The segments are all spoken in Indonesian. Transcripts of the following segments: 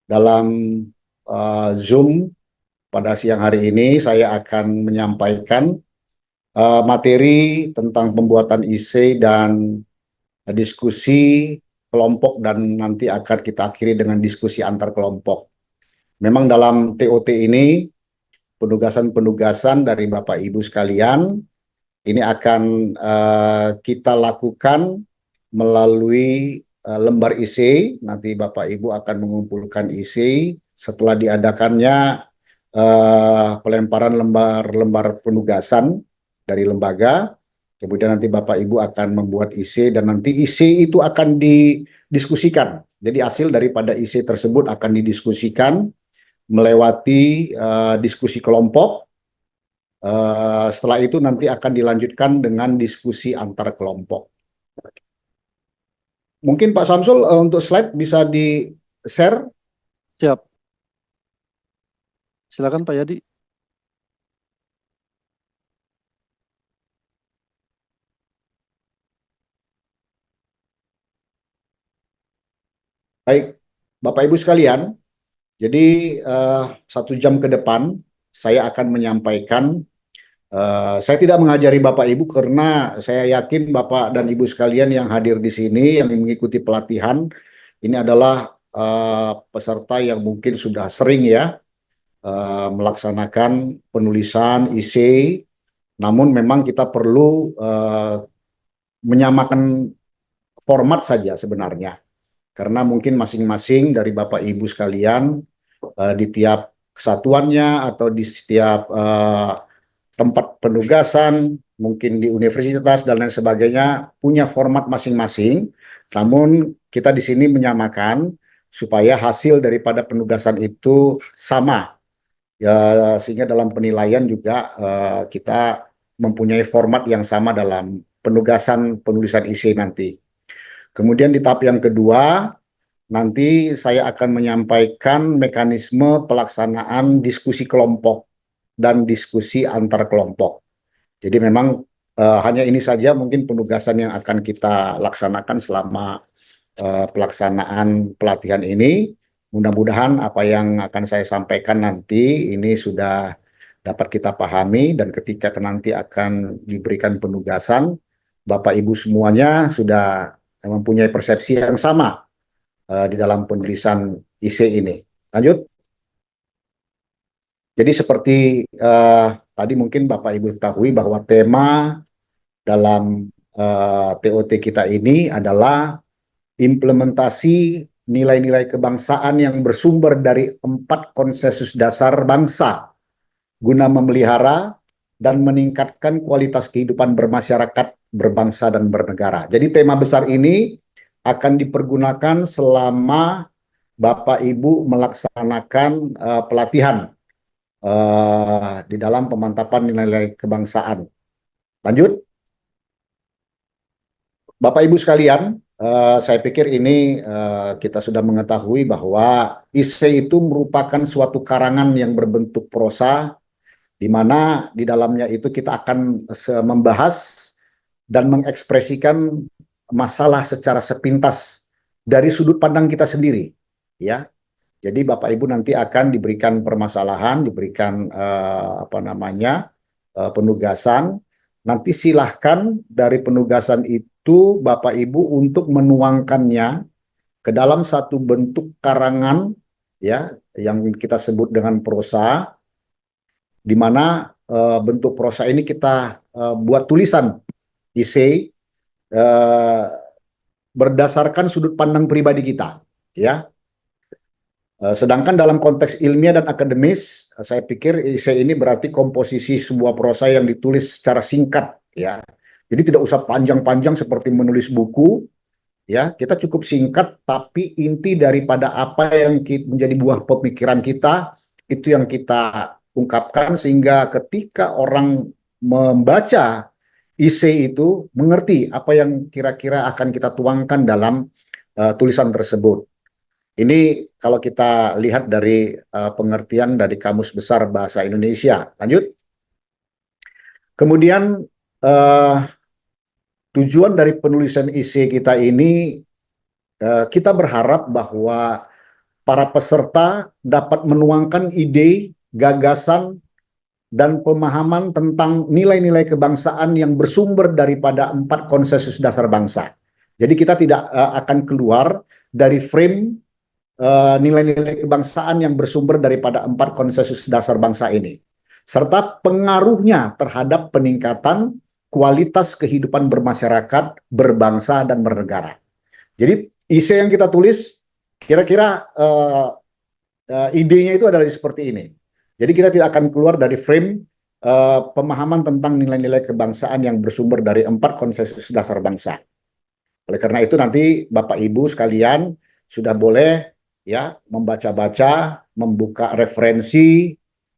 Dalam Zoom pada siang hari ini saya akan menyampaikan materi tentang pembuatan IC dan diskusi kelompok dan nanti akan kita akhiri dengan diskusi antar kelompok. Memang dalam TOT ini penugasan-penugasan dari Bapak Ibu sekalian ini akan kita lakukan melalui lembar IC. Nanti Bapak Ibu akan mengumpulkan IC setelah diadakannya pelemparan lembar-lembar penugasan dari lembaga. Kemudian nanti Bapak Ibu akan membuat IC dan nanti IC itu akan didiskusikan. Jadi hasil daripada IC tersebut akan didiskusikan melewati diskusi kelompok. Setelah itu nanti akan dilanjutkan dengan diskusi antar kelompok. Mungkin Pak Samsul untuk slide bisa di-share. Siap. Silakan Pak Yadi. Baik, Bapak Ibu sekalian, jadi 1 jam ke depan saya akan menyampaikan. Saya tidak mengajari Bapak Ibu karena saya yakin Bapak dan Ibu sekalian yang hadir di sini yang mengikuti pelatihan ini adalah peserta yang mungkin sudah sering ya melaksanakan penulisan IC. Namun memang kita perlu menyamakan format saja sebenarnya. Karena mungkin masing-masing dari Bapak Ibu sekalian di tiap kesatuannya atau di setiap tempat penugasan, mungkin di universitas dan lain sebagainya punya format masing-masing. Namun kita di sini menyamakan supaya hasil daripada penugasan itu sama. Ya, sehingga dalam penilaian juga kita mempunyai format yang sama dalam penugasan penulisan IC nanti. Kemudian di tahap yang kedua, nanti saya akan menyampaikan mekanisme pelaksanaan diskusi kelompok dan diskusi antar kelompok. Jadi memang hanya ini saja mungkin penugasan yang akan kita laksanakan selama pelaksanaan pelatihan ini. Mudah-mudahan apa yang akan saya sampaikan nanti ini sudah dapat kita pahami dan ketika nanti akan diberikan penugasan, Bapak Ibu semuanya sudah mempunyai persepsi yang sama di dalam penulisan IC ini. Lanjut. Jadi seperti tadi mungkin Bapak Ibu ketahui bahwa tema dalam TOT kita ini adalah implementasi nilai-nilai kebangsaan yang bersumber dari 4 konsensus dasar bangsa guna memelihara dan meningkatkan kualitas kehidupan bermasyarakat, berbangsa, dan bernegara. Jadi tema besar ini akan dipergunakan selama Bapak Ibu melaksanakan pelatihan di dalam pemantapan nilai-nilai kebangsaan. Lanjut. Bapak Ibu sekalian, saya pikir ini kita sudah mengetahui bahwa IC itu merupakan suatu karangan yang berbentuk prosa, di mana di dalamnya itu kita akan membahas dan mengekspresikan masalah secara sepintas dari sudut pandang kita sendiri, ya. Jadi Bapak Ibu nanti akan diberikan permasalahan, diberikan penugasan. Nanti silahkan dari penugasan itu Bapak Ibu untuk menuangkannya ke dalam satu bentuk karangan ya yang kita sebut dengan prosa, di mana bentuk prosa ini kita buat tulisan isi berdasarkan sudut pandang pribadi kita ya. Sedangkan dalam konteks ilmiah dan akademis, saya pikir essay ini berarti komposisi sebuah prosa yang ditulis secara singkat, ya. Jadi tidak usah panjang-panjang seperti menulis buku, ya. Kita cukup singkat, tapi inti daripada apa yang menjadi buah pemikiran kita itu yang kita ungkapkan sehingga ketika orang membaca essay itu mengerti apa yang kira-kira akan kita tuangkan dalam tulisan tersebut. Ini kalau kita lihat dari pengertian dari Kamus Besar Bahasa Indonesia. Lanjut. Kemudian tujuan dari penulisan IC kita ini, kita berharap bahwa para peserta dapat menuangkan ide, gagasan, dan pemahaman tentang nilai-nilai kebangsaan yang bersumber daripada 4 konsensus dasar bangsa. Jadi kita tidak akan keluar dari frame nilai-nilai kebangsaan yang bersumber daripada 4 konsensus dasar bangsa ini, serta pengaruhnya terhadap peningkatan kualitas kehidupan bermasyarakat, berbangsa, dan bernegara. Jadi isi yang kita tulis kira-kira idenya itu adalah seperti ini. Jadi kita tidak akan keluar dari frame pemahaman tentang nilai-nilai kebangsaan yang bersumber dari 4 konsensus dasar bangsa. Oleh karena itu nanti Bapak Ibu sekalian sudah boleh ya membaca-baca, membuka referensi,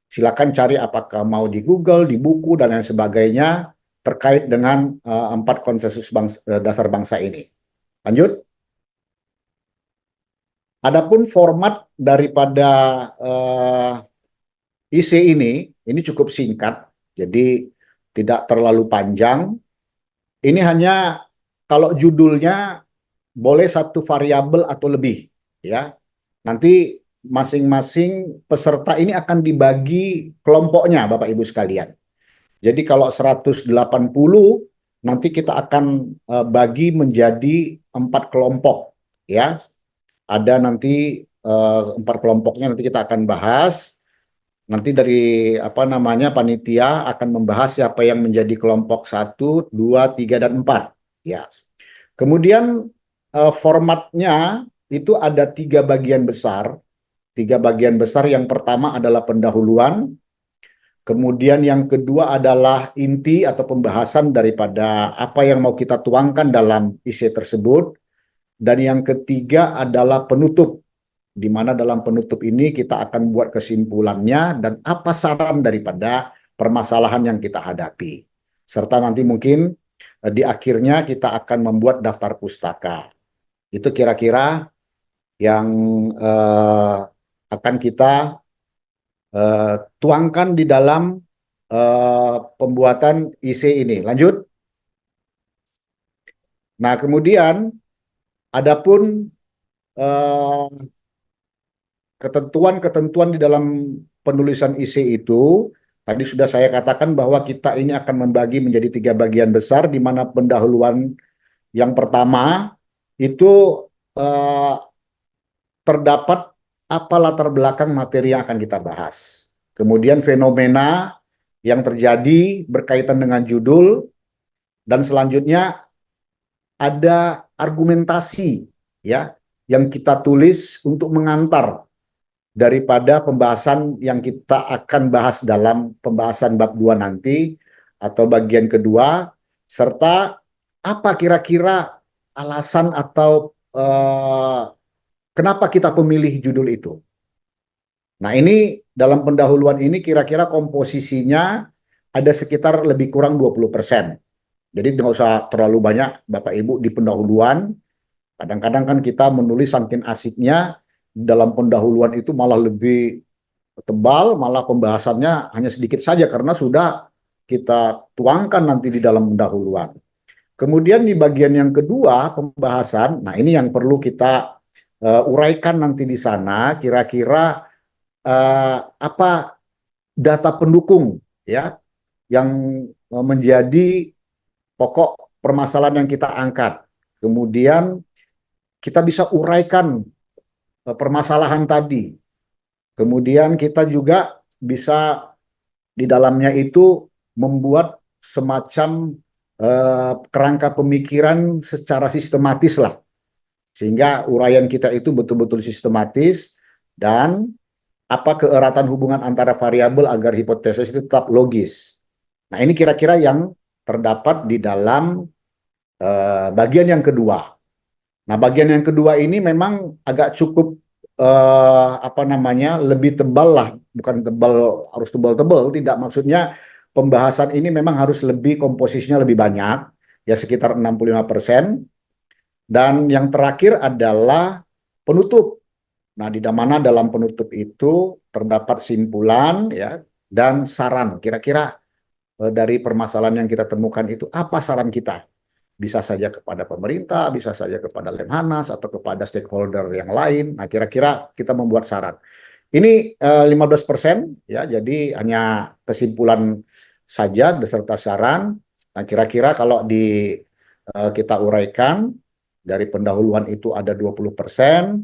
silakan cari apakah mau di Google, di buku dan lain sebagainya terkait dengan 4 konsensus dasar bangsa ini. Lanjut. Adapun format daripada IC ini cukup singkat, jadi tidak terlalu panjang. Ini hanya kalau judulnya boleh 1 variabel atau lebih, ya. Nanti masing-masing peserta ini akan dibagi kelompoknya, Bapak Ibu sekalian. Jadi kalau 180, nanti kita akan bagi menjadi 4 kelompok, ya. Ada nanti 4 kelompoknya nanti kita akan bahas. Nanti dari panitia akan membahas siapa yang menjadi kelompok 1, 2, 3, dan 4. Ya. Kemudian formatnya itu ada 3 bagian besar. 3 bagian besar, yang pertama adalah pendahuluan. Kemudian yang kedua adalah inti atau pembahasan daripada apa yang mau kita tuangkan dalam isi tersebut. Dan yang ketiga adalah penutup, di mana dalam penutup ini kita akan buat kesimpulannya dan apa saran daripada permasalahan yang kita hadapi. Serta nanti mungkin di akhirnya kita akan membuat daftar pustaka. Itu kira-kira yang akan kita tuangkan di dalam pembuatan IC ini. Lanjut. Nah, kemudian adapun ketentuan-ketentuan di dalam penulisan IC itu, tadi sudah saya katakan bahwa kita ini akan membagi menjadi 3 bagian besar, di mana pendahuluan yang pertama itu terdapat apa latar belakang materi yang akan kita bahas. Kemudian fenomena yang terjadi berkaitan dengan judul, dan selanjutnya ada argumentasi ya yang kita tulis untuk mengantar daripada pembahasan yang kita akan bahas dalam pembahasan bab 2 nanti atau bagian kedua, serta apa kira-kira alasan atau kenapa kita pemilih judul itu. Nah, ini dalam pendahuluan ini kira-kira komposisinya ada sekitar lebih kurang 20%. Jadi nggak usah terlalu banyak Bapak Ibu di pendahuluan. Kadang-kadang kan kita menulis saking asiknya, dalam pendahuluan itu malah lebih tebal, malah pembahasannya hanya sedikit saja karena sudah kita tuangkan nanti di dalam pendahuluan. Kemudian di bagian yang kedua, pembahasan, nah ini yang perlu kita uraikan nanti di sana, kira-kira apa data pendukung ya yang menjadi pokok permasalahan yang kita angkat. Kemudian kita bisa uraikan permasalahan tadi. Kemudian kita juga bisa di dalamnya itu membuat semacam kerangka pemikiran secara sistematis lah. Sehingga uraian kita itu betul-betul sistematis dan apa keeratan hubungan antara variabel agar hipotesis itu tetap logis. Nah, ini kira-kira yang terdapat di dalam bagian yang kedua. Nah, bagian yang kedua ini memang agak cukup lebih tebal lah, bukan tebal harus tebal-tebal, tidak, maksudnya pembahasan ini memang harus lebih, komposisinya lebih banyak, ya sekitar 65%. Dan yang terakhir adalah penutup. Nah, di mana dalam penutup itu terdapat simpulan ya dan saran. Kira-kira dari permasalahan yang kita temukan itu apa saran kita? bisa saja kepada pemerintah, bisa saja kepada Lemhanas atau kepada stakeholder yang lain. Nah, kira-kira kita membuat saran. Ini 15% ya, jadi hanya kesimpulan saja beserta saran. Nah, kira-kira kalau kita uraikan dari pendahuluan itu ada 20%,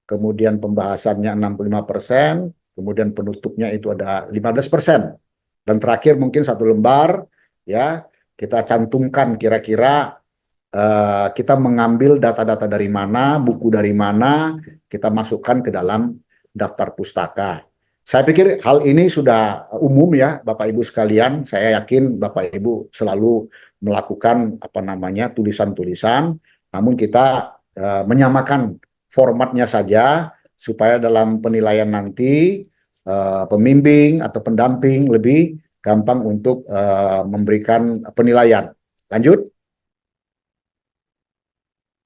kemudian pembahasannya 65%, kemudian penutupnya itu ada 15%. Dan terakhir mungkin satu lembar ya, kita cantumkan kira-kira kita mengambil data-data dari mana, buku dari mana, kita masukkan ke dalam daftar pustaka. Saya pikir hal ini sudah umum ya, Bapak Ibu sekalian. Saya yakin Bapak Ibu selalu melakukan apa namanya tulisan-tulisan, namun kita menyamakan formatnya saja supaya dalam penilaian nanti pembimbing atau pendamping lebih gampang untuk memberikan penilaian. Lanjut.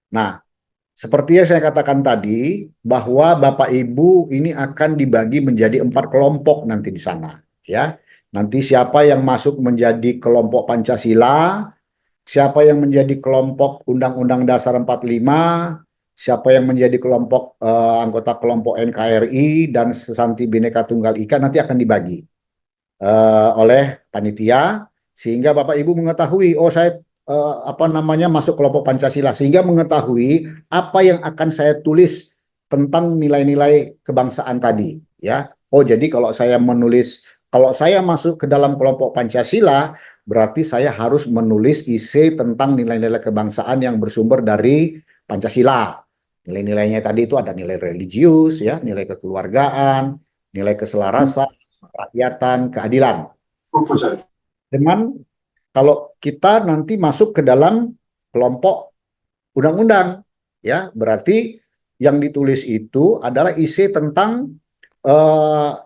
Nah, seperti yang saya katakan tadi, bahwa Bapak Ibu ini akan dibagi menjadi 4 kelompok nanti di sana, ya. Nanti siapa yang masuk menjadi kelompok Pancasila, siapa yang menjadi kelompok Undang-Undang Dasar 45, siapa yang menjadi kelompok anggota kelompok NKRI dan Sesanti Bhinneka Tunggal Ika nanti akan dibagi oleh panitia sehingga Bapak Ibu mengetahui, oh saya apa namanya masuk kelompok Pancasila, sehingga mengetahui apa yang akan saya tulis tentang nilai-nilai kebangsaan tadi, ya. Oh, jadi kalau saya masuk ke dalam kelompok Pancasila, berarti saya harus menulis isi tentang nilai-nilai kebangsaan yang bersumber dari Pancasila. Nilai-nilainya tadi itu ada nilai religius, ya, nilai kekeluargaan, nilai keselarasan, kerakyatan, keadilan. Dengan kalau kita nanti masuk ke dalam kelompok undang-undang, ya, berarti yang ditulis itu adalah isi tentang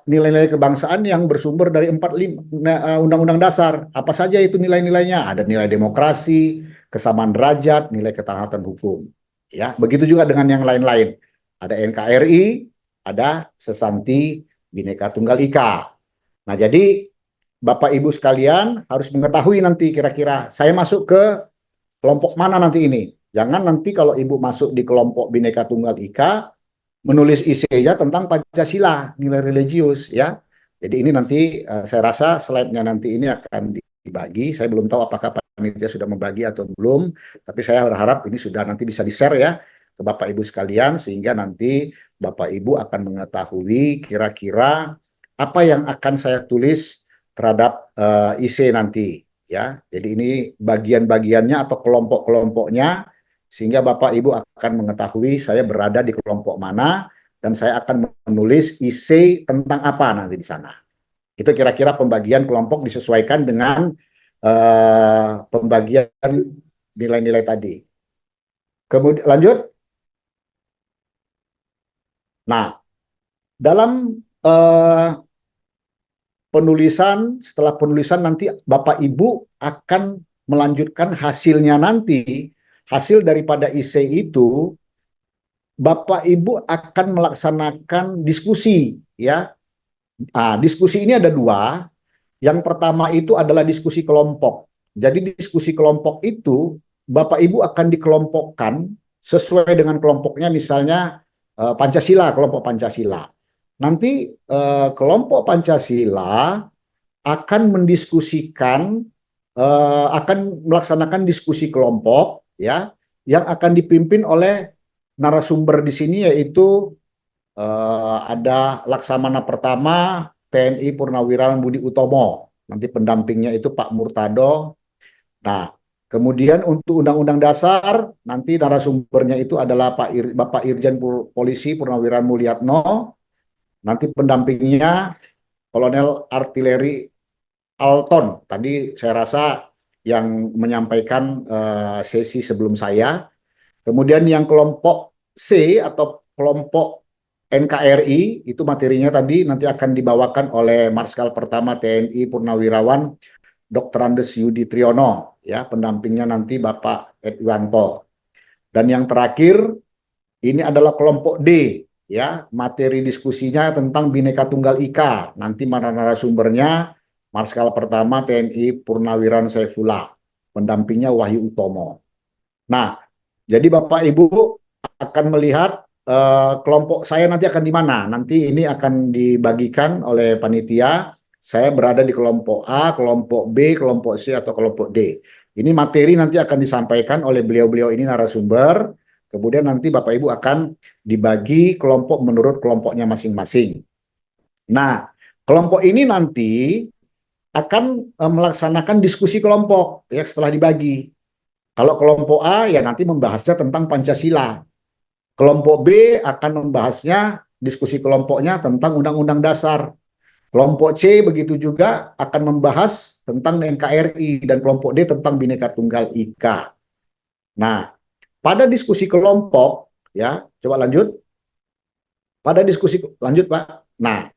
nilai-nilai kebangsaan yang bersumber dari 45 undang-undang dasar. Apa saja itu nilai-nilainya? Ada nilai demokrasi, kesamaan derajat, nilai ketaatan hukum. Ya, begitu juga dengan yang lain-lain. Ada NKRI, ada Sesanti Bhinneka Tunggal Ika. Nah, jadi Bapak Ibu sekalian harus mengetahui nanti kira-kira saya masuk ke kelompok mana nanti ini. Jangan nanti kalau Ibu masuk di kelompok Bhinneka Tunggal Ika, menulis isinya tentang Pancasila, nilai religius ya. Jadi ini nanti saya rasa slide-nya nanti ini akan dibagi. Saya belum tahu apakah panitia sudah membagi atau belum, tapi saya berharap ini sudah nanti bisa di-share ya ke Bapak Ibu sekalian sehingga nanti Bapak Ibu akan mengetahui kira-kira apa yang akan saya tulis terhadap IC nanti ya. Jadi ini bagian-bagiannya atau kelompok-kelompoknya sehingga Bapak Ibu akan mengetahui saya berada di kelompok mana dan saya akan menulis isi tentang apa nanti di sana. Itu kira-kira pembagian kelompok disesuaikan dengan pembagian nilai-nilai tadi. Kemudian lanjut. Nah, dalam setelah penulisan nanti Bapak Ibu akan melanjutkan hasilnya nanti. Hasil daripada IC itu Bapak Ibu akan melaksanakan diskusi ya. Nah, diskusi ini ada dua. Yang pertama itu adalah diskusi kelompok. Jadi diskusi kelompok itu Bapak Ibu akan dikelompokkan sesuai dengan kelompoknya, misalnya Pancasila, kelompok Pancasila. Nanti kelompok Pancasila akan mendiskusikan, akan melaksanakan diskusi kelompok ya, yang akan dipimpin oleh narasumber di sini yaitu ada Laksamana Pertama TNI Purnawirawan Budi Utomo. Nanti pendampingnya itu Pak Murtado. Nah, kemudian untuk Undang-Undang Dasar nanti narasumbernya itu adalah Bapak Irjen Polisi Purnawirawan Mulyatno. Nanti pendampingnya Kolonel Artileri Alton. Tadi saya rasa yang menyampaikan sesi sebelum saya. Kemudian yang kelompok C atau kelompok NKRI itu materinya tadi nanti akan dibawakan oleh Marskal Pertama TNI Purnawirawan Dr. Andes Yudi Triyono, ya, pendampingnya nanti Bapak Edwanto. Dan yang terakhir ini adalah kelompok D, ya, materi diskusinya tentang Bhinneka Tunggal Ika. Nanti mana narasumbernya Marskal Pertama TNI Purnawirawan Saifullah, pendampingnya Wahyu Utomo. Nah, jadi Bapak Ibu akan melihat kelompok saya nanti akan di mana. Nanti ini akan dibagikan oleh panitia. Saya berada di kelompok A, kelompok B, kelompok C, atau kelompok D. Ini materi nanti akan disampaikan oleh beliau-beliau ini narasumber. Kemudian nanti Bapak Ibu akan dibagi kelompok menurut kelompoknya masing-masing. Nah, kelompok ini nanti akan melaksanakan diskusi kelompok ya setelah dibagi. Kalau kelompok A ya nanti membahasnya tentang Pancasila. Kelompok B akan membahasnya diskusi kelompoknya tentang Undang-Undang Dasar. Kelompok C begitu juga akan membahas tentang NKRI dan kelompok D tentang Bhinneka Tunggal Ika. Nah, pada diskusi kelompok ya, coba lanjut. Pada diskusi lanjut, Pak. Nah,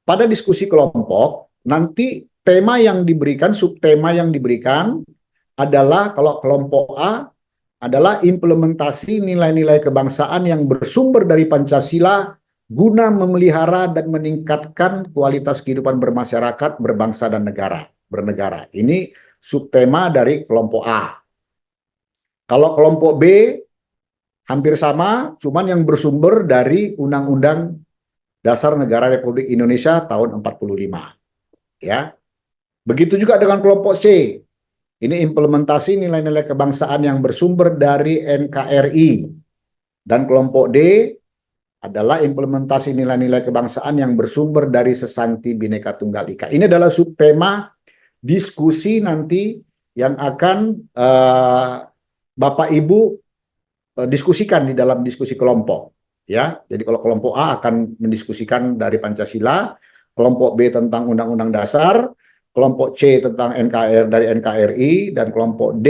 pada diskusi kelompok nanti tema yang diberikan, subtema yang diberikan adalah kalau kelompok A adalah implementasi nilai-nilai kebangsaan yang bersumber dari Pancasila guna memelihara dan meningkatkan kualitas kehidupan bermasyarakat, berbangsa dan bernegara. Ini subtema dari kelompok A. Kalau kelompok B hampir sama, cuman yang bersumber dari Undang-Undang Dasar Negara Republik Indonesia tahun 45. Ya. Begitu juga dengan kelompok C. Ini implementasi nilai-nilai kebangsaan yang bersumber dari NKRI. Dan kelompok D adalah implementasi nilai-nilai kebangsaan yang bersumber dari Sesanti Bhinneka Tunggal Ika. Ini adalah subtema diskusi nanti yang akan Bapak Ibu diskusikan di dalam diskusi kelompok. Ya, jadi kalau kelompok A akan mendiskusikan dari Pancasila, kelompok B tentang Undang-Undang Dasar, kelompok C tentang NKRI, dan kelompok D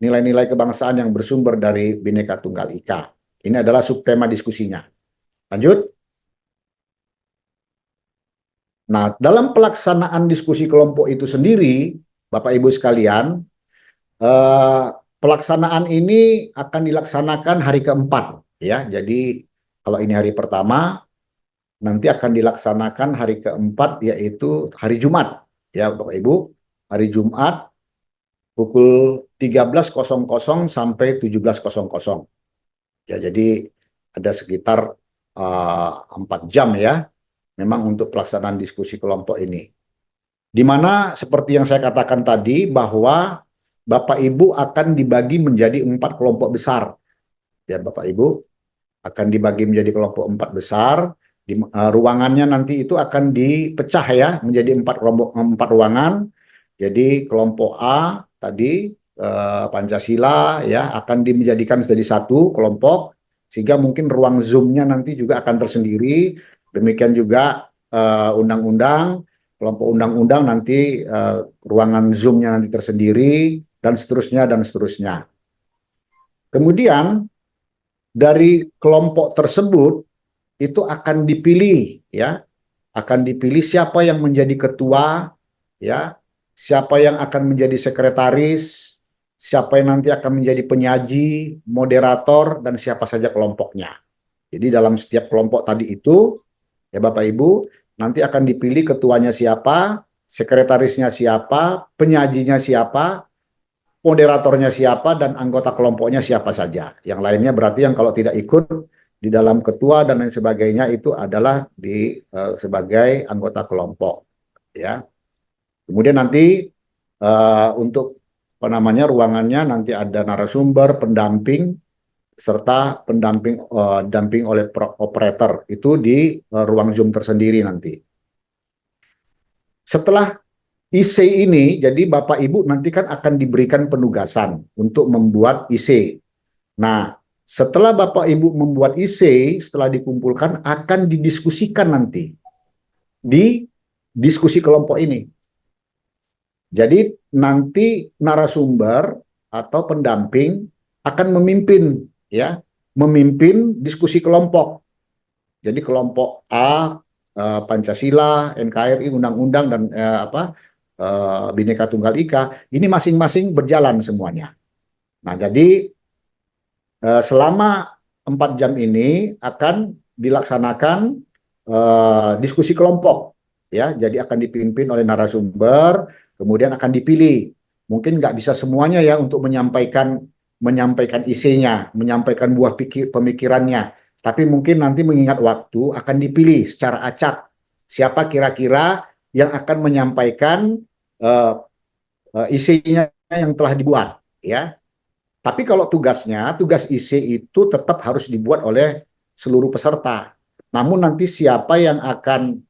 nilai-nilai kebangsaan yang bersumber dari Bhinneka Tunggal Ika. Ini adalah subtema diskusinya. Lanjut. Nah, dalam pelaksanaan diskusi kelompok itu sendiri, Bapak Ibu sekalian, pelaksanaan ini akan dilaksanakan hari keempat, ya. Jadi kalau ini hari pertama, nanti akan dilaksanakan hari keempat, yaitu hari Jumat, ya Bapak Ibu. Hari Jumat pukul 13.00 sampai 17.00. Ya, jadi ada sekitar 4 jam ya, memang untuk pelaksanaan diskusi kelompok ini. Di mana seperti yang saya katakan tadi bahwa Bapak Ibu akan dibagi menjadi 4 kelompok besar. Ya, Bapak Ibu akan dibagi menjadi kelompok 4 besar. Ruangannya nanti itu akan dipecah ya menjadi 4 ruangan. Jadi kelompok A tadi Pancasila ya akan menjadikan jadi satu kelompok, sehingga mungkin ruang Zoom-nya nanti juga akan tersendiri. Demikian juga undang-undang, kelompok undang-undang nanti ruangan Zoom-nya nanti tersendiri, dan seterusnya dan seterusnya. Kemudian dari kelompok tersebut itu akan dipilih ya, akan dipilih siapa yang menjadi ketua ya, siapa yang akan menjadi sekretaris, siapa yang nanti akan menjadi penyaji, moderator, dan siapa saja kelompoknya. Jadi dalam setiap kelompok tadi itu ya Bapak Ibu nanti akan dipilih ketuanya siapa, sekretarisnya siapa, penyajinya siapa, moderatornya siapa, dan anggota kelompoknya siapa saja. Yang lainnya berarti yang kalau tidak ikut di dalam ketua dan lain sebagainya itu adalah sebagai anggota kelompok. Ya. Kemudian nanti untuk ruangannya nanti ada narasumber, pendamping, serta damping oleh operator itu di ruang Zoom tersendiri nanti. Setelah IC ini, jadi Bapak Ibu nanti kan akan diberikan penugasan untuk membuat IC. Nah, setelah Bapak Ibu membuat IC, setelah dikumpulkan akan didiskusikan nanti di diskusi kelompok ini. Jadi nanti narasumber atau pendamping akan memimpin ya, memimpin diskusi kelompok. Jadi kelompok A Pancasila, NKRI, Undang-Undang, dan Bhinneka Tunggal Ika, ini masing-masing berjalan semuanya. Nah, jadi selama 4 jam ini akan dilaksanakan diskusi kelompok, ya. Jadi akan dipimpin oleh narasumber, kemudian akan dipilih. Mungkin nggak bisa semuanya ya untuk menyampaikan menyampaikan isinya, menyampaikan buah pemikirannya. Tapi mungkin nanti mengingat waktu akan dipilih secara acak siapa kira-kira yang akan menyampaikan uh, isinya yang telah dibuat, ya. Tapi kalau tugas isi itu tetap harus dibuat oleh seluruh peserta. Namun nanti siapa yang akan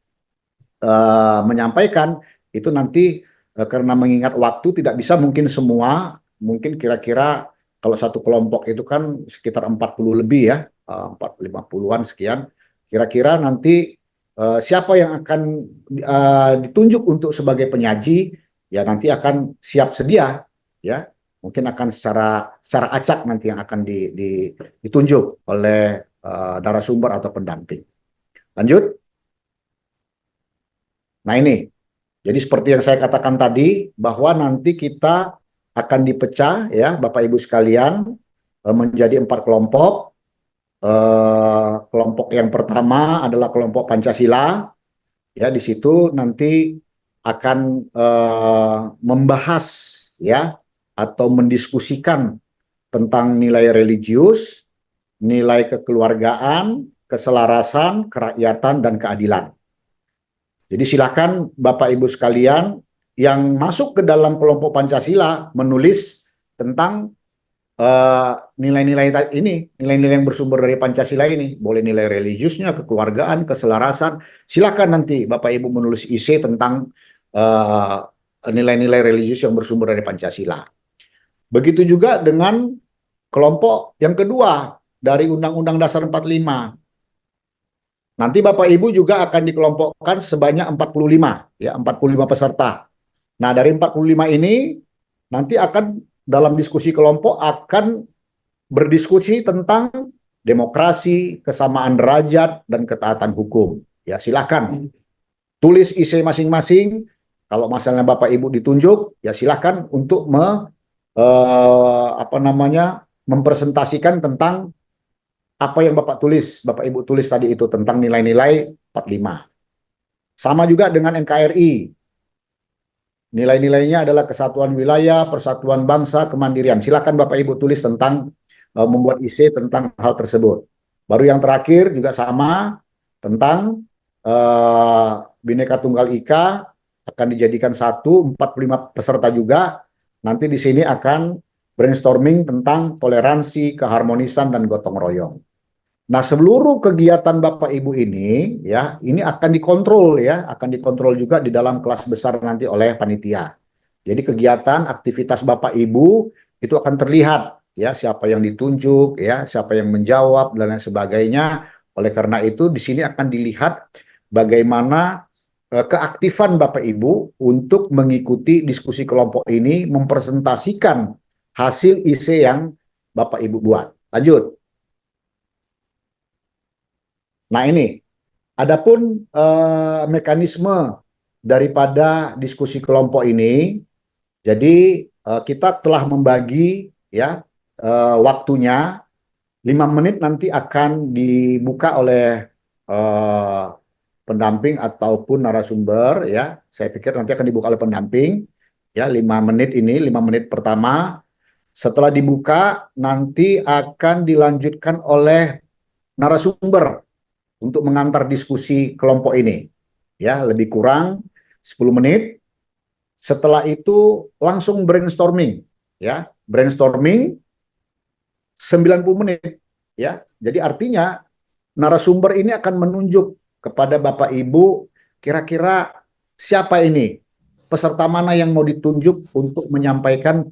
menyampaikan itu nanti karena mengingat waktu tidak bisa mungkin semua, mungkin kira-kira kalau satu kelompok itu kan sekitar 40 lebih ya, 50-an sekian. Kira-kira nanti siapa yang akan ditunjuk untuk sebagai penyaji ya nanti akan siap sedia ya. Mungkin akan secara acak nanti yang akan ditunjuk oleh narasumber atau pendamping. Lanjut. Nah ini, jadi seperti yang saya katakan tadi, bahwa nanti kita akan dipecah ya Bapak Ibu sekalian menjadi 4 kelompok. Kelompok yang pertama adalah kelompok Pancasila. Ya, di situ nanti akan membahas ya atau mendiskusikan tentang nilai religius, nilai kekeluargaan, keselarasan, kerakyatan, dan keadilan. Jadi silakan Bapak Ibu sekalian yang masuk ke dalam kelompok Pancasila menulis tentang nilai-nilai ini, nilai-nilai yang bersumber dari Pancasila ini. Boleh nilai religiusnya, kekeluargaan, keselarasan. Silakan nanti Bapak Ibu menulis isi tentang nilai-nilai religius yang bersumber dari Pancasila. Begitu juga dengan kelompok yang kedua dari Undang-Undang Dasar 45. Nanti Bapak Ibu juga akan dikelompokkan sebanyak 45, ya, 45 peserta. Nah, dari 45 ini nanti akan dalam diskusi kelompok akan berdiskusi tentang demokrasi, kesamaan derajat, dan ketaatan hukum. Ya, silakan tulis isi masing-masing. Kalau masalahnya Bapak Ibu ditunjuk, ya silakan untuk mempresentasikan tentang apa yang Bapak Ibu tulis tadi itu tentang nilai-nilai 45. Sama juga dengan NKRI. Nilai-nilainya adalah kesatuan wilayah, persatuan bangsa, kemandirian. Silakan Bapak Ibu tulis tentang membuat isi tentang hal tersebut. Baru yang terakhir juga sama tentang Bhinneka Tunggal Ika akan dijadikan 45 peserta juga. Nanti di sini akan brainstorming tentang toleransi, keharmonisan, dan gotong royong. Nah, seluruh kegiatan Bapak Ibu ini ya, ini akan dikontrol ya, akan dikontrol juga di dalam kelas besar nanti oleh panitia. Jadi kegiatan aktivitas Bapak Ibu itu akan terlihat ya, siapa yang ditunjuk ya, siapa yang menjawab dan lain sebagainya. Oleh karena itu di sini akan dilihat bagaimana keaktifan Bapak Ibu untuk mengikuti diskusi kelompok ini, mempresentasikan hasil isi yang Bapak Ibu buat. Lanjut. Nah ini, adapun mekanisme daripada diskusi kelompok ini, jadi kita telah membagi ya waktunya 5 menit nanti akan dibuka oleh pendamping ataupun narasumber ya. Saya pikir nanti akan dibuka oleh pendamping ya 5 menit ini, 5 menit pertama. Setelah dibuka nanti akan dilanjutkan oleh narasumber untuk mengantar diskusi kelompok ini. Ya, lebih kurang 10 menit. Setelah itu langsung brainstorming, ya. Brainstorming 90 menit, ya. Jadi artinya narasumber ini akan menunjuk kepada Bapak Ibu kira-kira siapa ini? Peserta mana yang mau ditunjuk untuk menyampaikan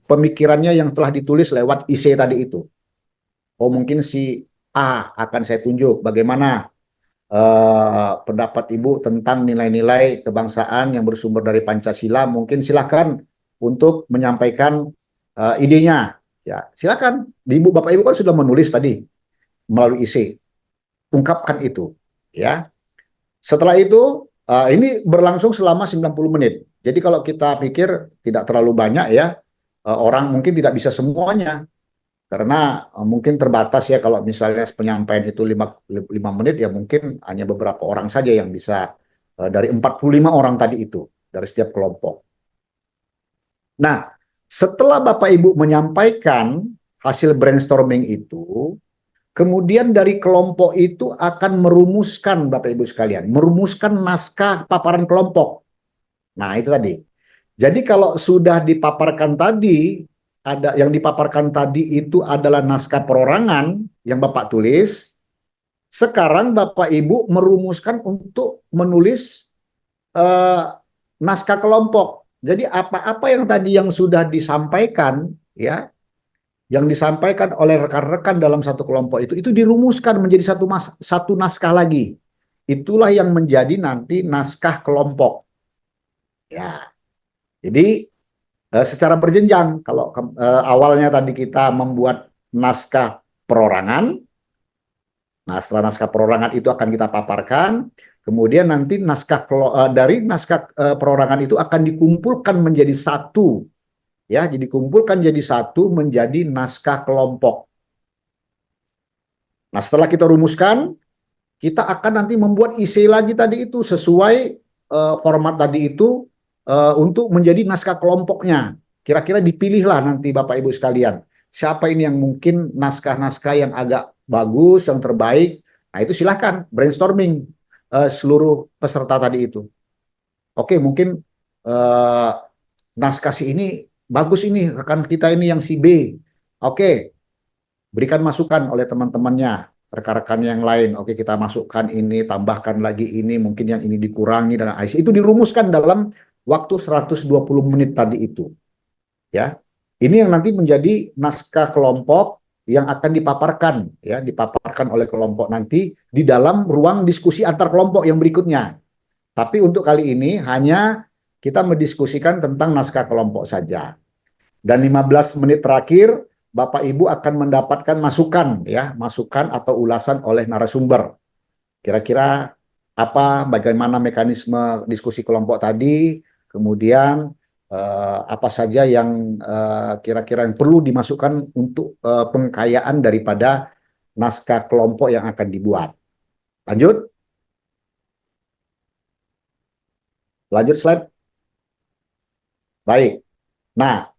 pemikirannya yang telah ditulis lewat IC tadi itu. Oh, mungkin si A akan saya tunjuk bagaimana pendapat Ibu tentang nilai-nilai kebangsaan yang bersumber dari Pancasila. Mungkin silakan untuk menyampaikan idenya. Ya, silakan. Ibu, Bapak Ibu kan sudah menulis tadi melalui IC. Ungkapkan itu. Ya. Setelah itu ini berlangsung selama 90 menit. Jadi kalau kita pikir tidak terlalu banyak ya, orang mungkin tidak bisa semuanya. Karena mungkin terbatas ya kalau misalnya penyampaian itu 5 menit ya mungkin hanya beberapa orang saja yang bisa dari 45 orang tadi itu dari setiap kelompok. Nah, setelah Bapak Ibu menyampaikan hasil brainstorming itu, kemudian dari kelompok itu akan merumuskan, Bapak Ibu sekalian, merumuskan naskah paparan kelompok. Nah, itu tadi. Jadi kalau sudah dipaparkan tadi, ada yang dipaparkan tadi itu adalah naskah perorangan yang Bapak tulis, sekarang Bapak Ibu merumuskan untuk menulis eh, naskah kelompok. Jadi apa-apa yang tadi yang sudah disampaikan, ya, yang disampaikan oleh rekan-rekan dalam satu kelompok itu dirumuskan menjadi satu naskah lagi. Itulah yang menjadi nanti naskah kelompok. Ya, jadi secara berjenjang. Kalau awalnya tadi kita membuat naskah perorangan, nah setelah naskah perorangan itu akan kita paparkan, kemudian nanti dari naskah perorangan itu akan dikumpulkan menjadi satu, ya, jadi kumpulkan jadi satu menjadi naskah kelompok. Nah, setelah kita rumuskan, kita akan nanti membuat isi lagi tadi itu sesuai format tadi itu untuk menjadi naskah kelompoknya. Kira-kira dipilihlah nanti Bapak Ibu sekalian. Siapa ini yang mungkin naskah-naskah yang agak bagus, yang terbaik. Nah, itu silahkan brainstorming seluruh peserta tadi itu. Oke, mungkin uh, naskah si ini bagus ini, rekan kita ini yang si B. Oke, berikan masukan oleh teman-temannya, rekan-rekan yang lain. Oke, kita masukkan ini, tambahkan lagi ini, mungkin yang ini dikurangi dan itu dirumuskan dalam waktu 120 menit tadi itu. Ya. Ini yang nanti menjadi naskah kelompok yang akan dipaparkan, ya, dipaparkan oleh kelompok nanti di dalam ruang diskusi antar kelompok yang berikutnya. Tapi untuk kali ini hanya kita mendiskusikan tentang naskah kelompok saja. Dan 15 menit terakhir Bapak Ibu akan mendapatkan masukan, ya, masukan atau ulasan oleh narasumber. Kira-kira apa, bagaimana mekanisme diskusi kelompok tadi, kemudian apa saja yang kira-kira yang perlu dimasukkan untuk pengkayaan daripada naskah kelompok yang akan dibuat. Lanjut, lanjut slide. Baik. Nah,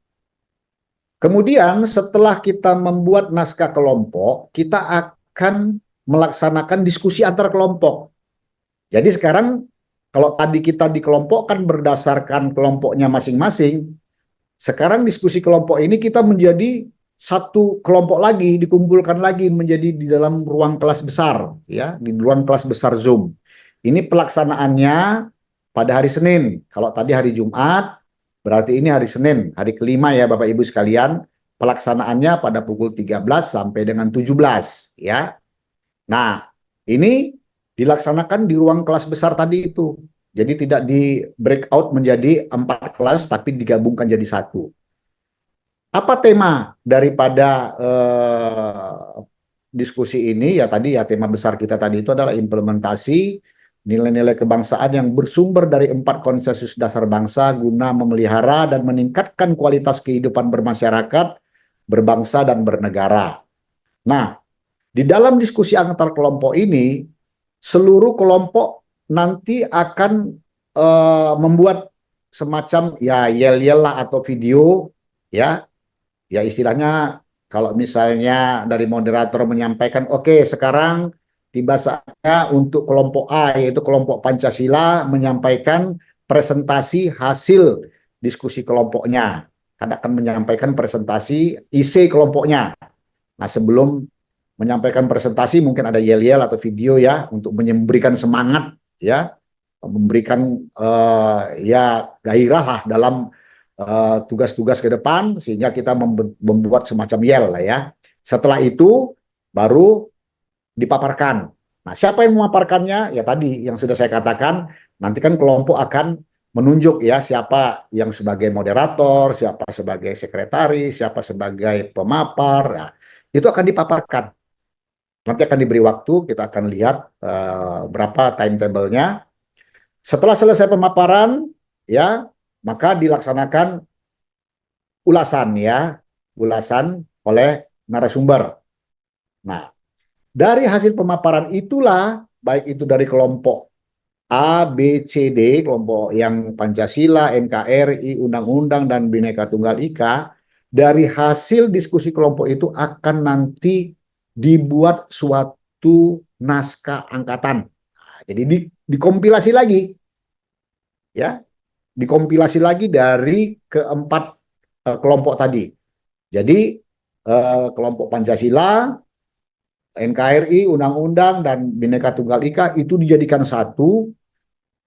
kemudian setelah kita membuat naskah kelompok, kita akan melaksanakan diskusi antar kelompok. Jadi sekarang kalau tadi kita dikelompokkan berdasarkan kelompoknya masing-masing, sekarang diskusi kelompok ini kita menjadi satu kelompok lagi, dikumpulkan lagi menjadi di dalam ruang kelas besar, ya, di ruang kelas besar Zoom. Ini pelaksanaannya pada hari Senin. Kalau tadi hari Jumat, berarti ini hari Senin, hari kelima ya Bapak Ibu sekalian. Pelaksanaannya pada pukul 13 sampai dengan 17, ya. Nah, ini dilaksanakan di ruang kelas besar tadi itu. Jadi tidak di breakout menjadi 4 kelas, tapi digabungkan jadi satu. Apa tema daripada diskusi ini? Ya tadi ya tema besar kita tadi itu adalah implementasi nilai-nilai kebangsaan yang bersumber dari 4 konsensus dasar bangsa guna memelihara dan meningkatkan kualitas kehidupan bermasyarakat, berbangsa, dan bernegara. Nah, di dalam diskusi antar kelompok ini, seluruh kelompok nanti akan membuat semacam ya yel-yel lah atau video, ya, ya istilahnya kalau misalnya dari moderator menyampaikan, oke, sekarang tiba saatnya untuk kelompok A, yaitu kelompok Pancasila, menyampaikan presentasi hasil diskusi kelompoknya. Karena akan menyampaikan presentasi isi kelompoknya. Nah, sebelum menyampaikan presentasi mungkin ada yel-yel atau video ya untuk memberikan semangat, ya, memberikan ya gairah lah dalam tugas-tugas ke depan sehingga kita membuat semacam yel lah ya. Setelah itu baru dipaparkan. Nah, siapa yang memaparkannya? Ya tadi yang sudah saya katakan, nanti kan kelompok akan menunjuk ya siapa yang sebagai moderator, siapa sebagai sekretaris, siapa sebagai pemapar. Nah, itu akan dipaparkan. Nanti akan diberi waktu, kita akan lihat berapa timetable-nya. Setelah selesai pemaparan, ya, maka dilaksanakan ulasan ya, ulasan oleh narasumber. Nah, dari hasil pemaparan itulah, baik itu dari kelompok A, B, C, D, kelompok yang Pancasila, NKRI, Undang-Undang, dan Bhinneka Tunggal Ika, dari hasil diskusi kelompok itu akan nanti dibuat suatu naskah angkatan. Nah, jadi dikompilasi lagi, ya, dikompilasi lagi dari keempat kelompok tadi. Jadi kelompok Pancasila, NKRI, Undang-Undang, dan Bhinneka Tunggal Ika itu dijadikan satu,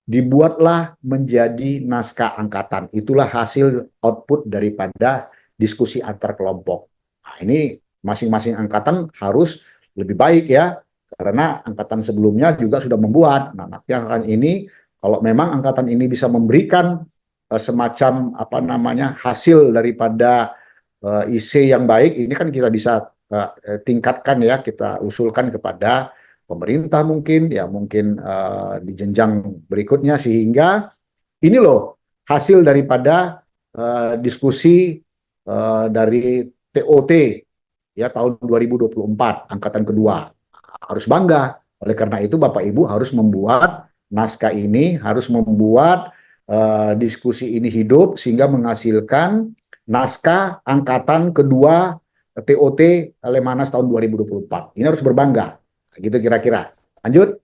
dibuatlah menjadi naskah angkatan. Itulah hasil output daripada diskusi antar kelompok. Nah, ini masing-masing angkatan harus lebih baik ya, karena angkatan sebelumnya juga sudah membuat. Nah, nanti angkatan ini, kalau memang angkatan ini bisa memberikan semacam apa namanya hasil daripada IC yang baik, ini kan kita bisa tingkatkan ya, kita usulkan kepada pemerintah mungkin ya, mungkin di jenjang berikutnya, sehingga ini loh hasil daripada diskusi dari TOT ya tahun 2024 angkatan kedua. Harus bangga. Oleh karena itu Bapak Ibu harus membuat naskah ini, harus membuat diskusi ini hidup sehingga menghasilkan naskah angkatan kedua TOT Lemhanas tahun 2024. Ini harus berbangga. Gitu kira-kira. Lanjut.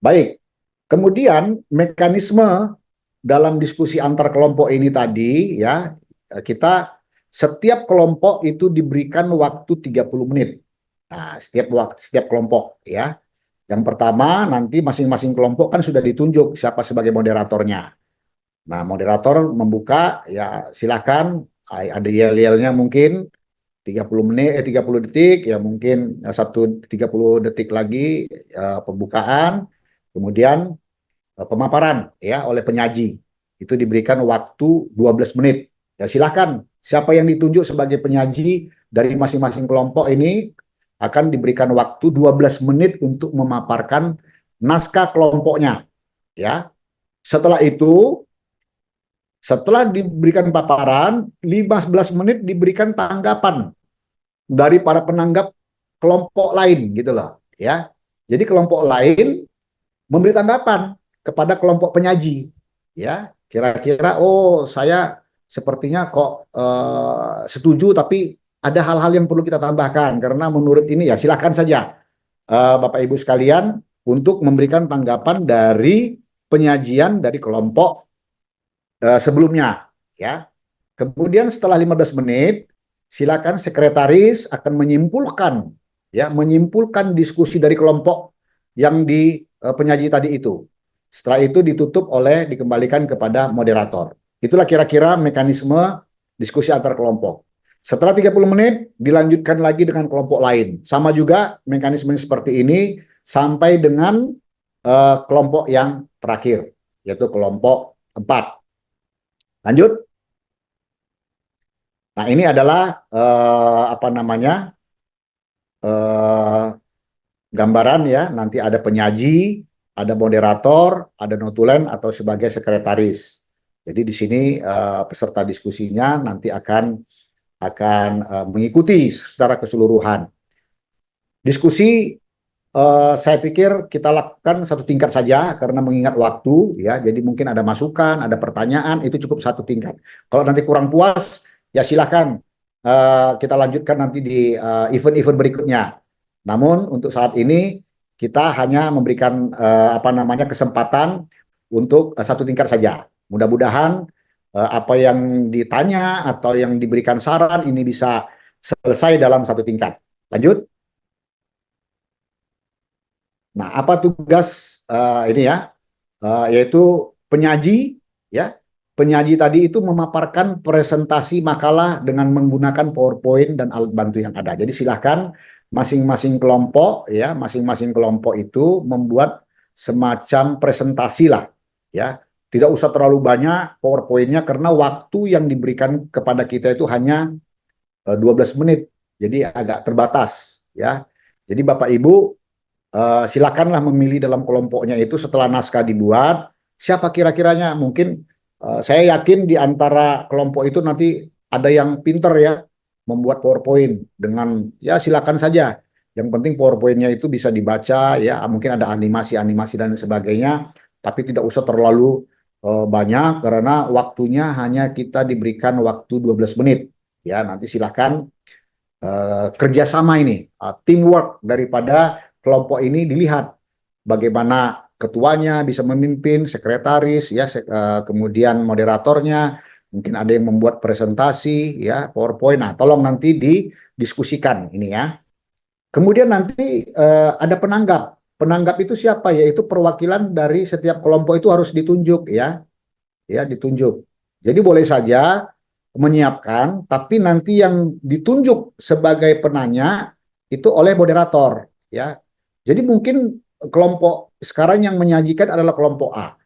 Baik. Kemudian mekanisme dalam diskusi antar kelompok ini tadi ya, kita setiap kelompok itu diberikan waktu 30 menit. Nah, setiap kelompok ya. Yang pertama nanti masing-masing kelompok kan sudah ditunjuk siapa sebagai moderatornya. Nah, moderator membuka ya, silakan, ada yel-yelnya mungkin 30 menit 30 detik ya, mungkin 30 detik lagi pembukaan, kemudian pemaparan ya oleh penyaji. Itu diberikan waktu 12 menit. Ya silakan, siapa yang ditunjuk sebagai penyaji dari masing-masing kelompok ini akan diberikan waktu 12 menit untuk memaparkan naskah kelompoknya ya. Setelah itu, setelah diberikan paparan, 15 menit diberikan tanggapan dari para penanggap kelompok lain gitu loh ya. Jadi kelompok lain memberi tanggapan kepada kelompok penyaji ya, kira-kira oh saya sepertinya kok setuju, tapi ada hal-hal yang perlu kita tambahkan karena menurut ini, ya silakan saja Bapak Ibu sekalian untuk memberikan tanggapan dari penyajian dari kelompok sebelumnya ya. Kemudian setelah 15 menit, silakan sekretaris akan menyimpulkan ya, menyimpulkan diskusi dari kelompok yang di penyaji tadi itu. Setelah itu ditutup oleh dikembalikan kepada moderator. Itulah kira-kira mekanisme diskusi antar kelompok. Setelah 30 menit dilanjutkan lagi dengan kelompok lain. Sama juga mekanisme seperti ini sampai dengan kelompok yang terakhir, yaitu kelompok 4. Lanjut. Nah, ini adalah apa namanya eh, gambaran ya. Nanti ada penyaji, ada moderator, ada notulen atau sebagai sekretaris. Jadi di sini peserta diskusinya nanti akan mengikuti secara keseluruhan. Diskusi saya pikir kita lakukan satu tingkat saja karena mengingat waktu ya. Jadi mungkin ada masukan, ada pertanyaan, itu cukup satu tingkat. Kalau nanti kurang puas, ya silakan kita lanjutkan nanti di event-event berikutnya. Namun untuk saat ini kita hanya memberikan apa namanya kesempatan untuk satu tingkat saja. Mudah-mudahan apa yang ditanya atau yang diberikan saran ini bisa selesai dalam satu tingkat. Lanjut. Nah, apa tugas ini ya? Yaitu penyaji ya. Penyaji tadi itu memaparkan presentasi makalah dengan menggunakan PowerPoint dan alat bantu yang ada. Jadi silahkan masing-masing kelompok ya, masing-masing kelompok itu membuat semacam presentasi lah ya. Tidak usah terlalu banyak PowerPoint-nya karena waktu yang diberikan kepada kita itu hanya 12 menit. Jadi agak terbatas ya. Jadi Bapak Ibu silakanlah memilih dalam kelompoknya itu setelah naskah dibuat, siapa kira-kiranya. Mungkin saya yakin di antara kelompok itu nanti ada yang pinter ya, membuat PowerPoint dengan, ya silakan saja. Yang penting PowerPoint-nya itu bisa dibaca ya, mungkin ada animasi-animasi dan sebagainya, tapi tidak usah terlalu banyak karena waktunya hanya kita diberikan waktu 12 menit. Ya, nanti silahkan kerjasama ini, teamwork daripada kelompok ini dilihat bagaimana ketuanya bisa memimpin, sekretaris, ya, kemudian moderatornya, mungkin ada yang membuat presentasi, ya, PowerPoint. Nah, tolong nanti didiskusikan ini ya. Kemudian nanti ada penanggap. Penanggap itu siapa? Yaitu perwakilan dari setiap kelompok itu harus ditunjuk ya, ya ditunjuk. Jadi boleh saja menyiapkan, tapi nanti yang ditunjuk sebagai penanya itu oleh moderator ya. Jadi mungkin kelompok sekarang yang menyajikan adalah kelompok A.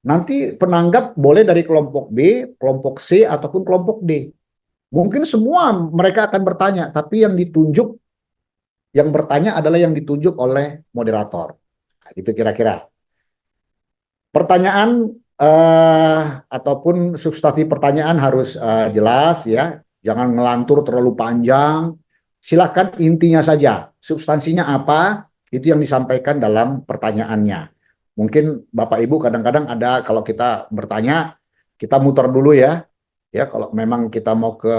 Nanti penanggap boleh dari kelompok B, kelompok C ataupun kelompok D. Mungkin semua mereka akan bertanya, tapi yang bertanya adalah yang ditunjuk oleh moderator. Nah, itu kira-kira. Pertanyaan ataupun substansi pertanyaan harus jelas ya, jangan ngelantur terlalu panjang. Silakan intinya saja, substansinya apa itu yang disampaikan dalam pertanyaannya. Mungkin Bapak Ibu kadang-kadang ada kalau kita bertanya, kita muter dulu ya. Ya kalau memang kita mau ke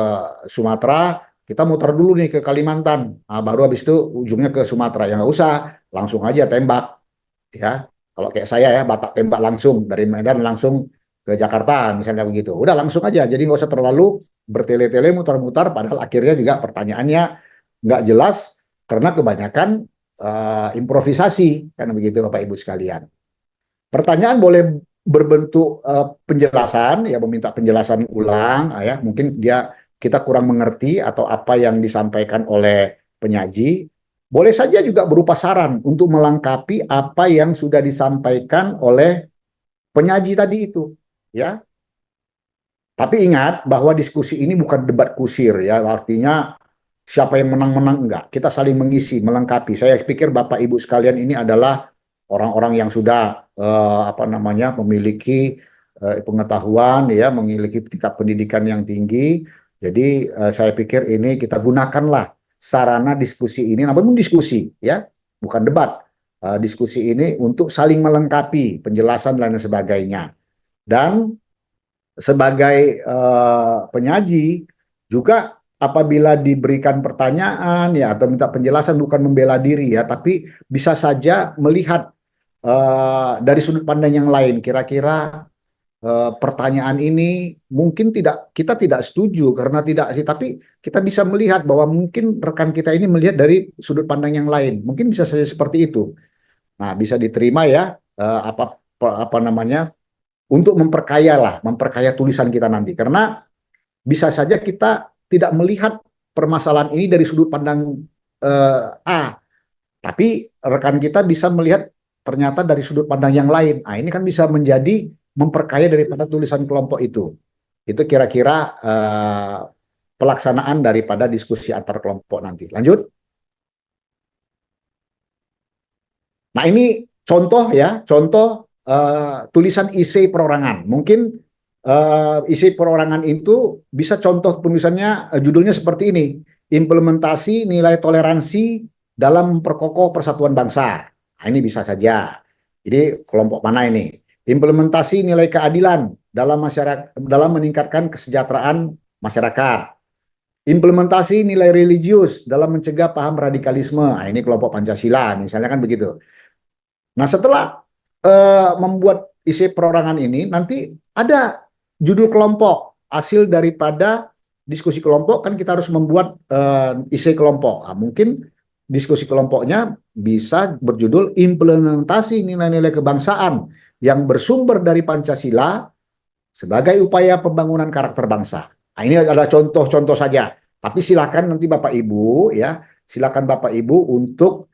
Sumatera, kita muter dulu nih ke Kalimantan. Nah, baru habis itu ujungnya ke Sumatera. Ya nggak usah, langsung aja tembak ya. Kalau kayak saya ya, batak tembak langsung dari Medan langsung ke Jakarta misalnya begitu. Udah langsung aja, jadi nggak usah terlalu bertele-tele mutar-mutar. Padahal akhirnya juga pertanyaannya nggak jelas karena kebanyakan improvisasi kan begitu Bapak Ibu sekalian. Pertanyaan boleh berbentuk penjelasan, ya meminta penjelasan ulang, ya mungkin kita kurang mengerti atau apa yang disampaikan oleh penyaji. Boleh saja juga berupa saran untuk melengkapi apa yang sudah disampaikan oleh penyaji tadi itu, ya. Tapi ingat bahwa diskusi ini bukan debat kusir, ya. Artinya siapa yang menang-menang enggak. Kita saling mengisi, melengkapi. Saya pikir Bapak Ibu sekalian ini adalah orang-orang yang sudah apa namanya memiliki pengetahuan ya, memiliki tingkat pendidikan yang tinggi. Jadi saya pikir ini kita gunakanlah sarana diskusi ini, namun diskusi ya, bukan debat. Diskusi ini untuk saling melengkapi penjelasan dan sebagainya. Dan sebagai penyaji juga apabila diberikan pertanyaan ya atau minta penjelasan bukan membela diri ya, tapi bisa saja melihat dari sudut pandang yang lain. Kira-kira pertanyaan ini mungkin kita tidak setuju karena tidak sih, tapi kita bisa melihat bahwa mungkin rekan kita ini melihat dari sudut pandang yang lain. Mungkin bisa saja seperti itu. Nah, bisa diterima ya apa namanya untuk memperkaya tulisan kita nanti. Karena bisa saja kita tidak melihat permasalahan ini dari sudut pandang A, tapi rekan kita bisa melihat ternyata dari sudut pandang yang lain. Nah, ini kan bisa menjadi memperkaya daripada tulisan kelompok itu. Itu kira-kira pelaksanaan daripada diskusi antar kelompok nanti. Lanjut. Nah, ini contoh ya, contoh tulisan isi perorangan. Mungkin isi perorangan itu bisa contoh penulisannya judulnya seperti ini. Implementasi nilai toleransi dalam memperkokoh persatuan bangsa. Nah, ini bisa saja. Jadi kelompok mana ini? Implementasi nilai keadilan dalam masyarakat dalam meningkatkan kesejahteraan masyarakat. Implementasi nilai religius dalam mencegah paham radikalisme. Nah, ini kelompok Pancasila, misalnya kan begitu. Nah, setelah membuat isi perorangan ini, nanti ada judul kelompok. Hasil daripada diskusi kelompok, kan kita harus membuat isi kelompok. Nah, mungkin diskusi kelompoknya bisa berjudul implementasi nilai-nilai kebangsaan yang bersumber dari Pancasila sebagai upaya pembangunan karakter bangsa. Nah, ini adalah contoh-contoh saja. Tapi silakan nanti Bapak Ibu ya, silakan Bapak Ibu untuk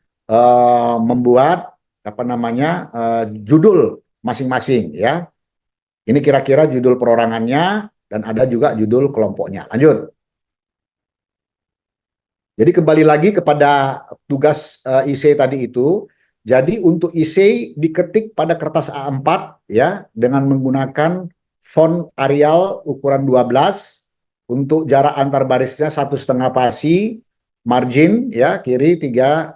membuat apa namanya judul masing-masing ya. Ini kira-kira judul perorangannya dan ada juga judul kelompoknya. Lanjut. Jadi kembali lagi kepada tugas IC tadi itu. Jadi untuk IC diketik pada kertas A4 ya dengan menggunakan font Arial ukuran 12 untuk jarak antar barisnya 1,5 pasi, margin ya kiri 3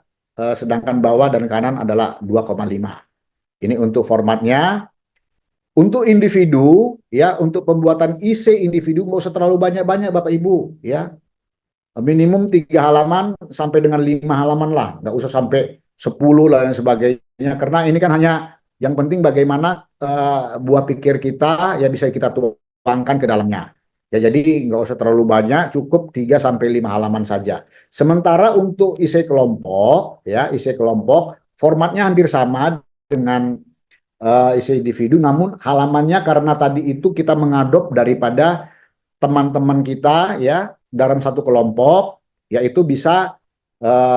sedangkan bawah dan kanan adalah 2,5. Ini untuk formatnya. Untuk individu, ya, untuk pembuatan IC individu nggak usah terlalu banyak-banyak, Bapak Ibu, ya. Minimum 3 halaman sampai dengan 5 halaman lah, nggak usah sampai 10 lah dan sebagainya. Karena ini kan hanya yang penting bagaimana buah pikir kita ya bisa kita tuangkan ke dalamnya. Ya jadi nggak usah terlalu banyak, cukup 3 sampai 5 halaman saja. Sementara untuk isi kelompok, ya isi kelompok formatnya hampir sama dengan isi individu, namun halamannya karena tadi itu kita mengadop daripada teman-teman kita ya dalam satu kelompok, yaitu bisa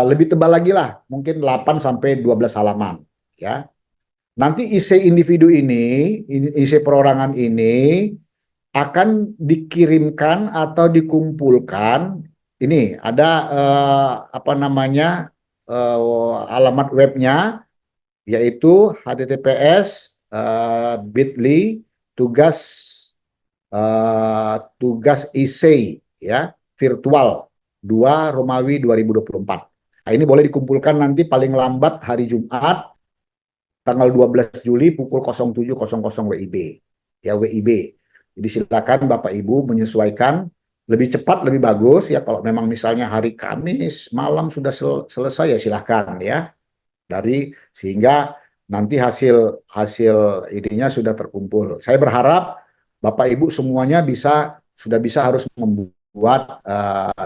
lebih tebal lagi lah, mungkin 8 sampai 12 halaman ya. Nanti isi individu ini, isi perorangan ini akan dikirimkan atau dikumpulkan. Ini ada apa namanya alamat webnya, yaitu https bit.ly tugas tugas IC ya virtual 2 Romawi 2024. Nah, ini boleh dikumpulkan nanti paling lambat hari Jumat tanggal 12 Juli pukul 07.00 WIB. Ya WIB. Jadi silakan Bapak Ibu menyesuaikan, lebih cepat lebih bagus ya, kalau memang misalnya hari Kamis malam sudah selesai ya silahkan ya. Sehingga nanti hasil hasil ininya sudah terkumpul. Saya berharap Bapak Ibu semuanya sudah bisa harus membuat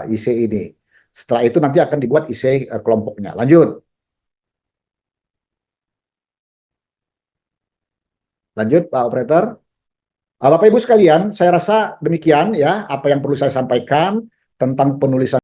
IC ini. Setelah itu nanti akan dibuat IC kelompoknya. Lanjut. Lanjut Pak Operator. Bapak Ibu sekalian, saya rasa demikian ya apa yang perlu saya sampaikan tentang penulisan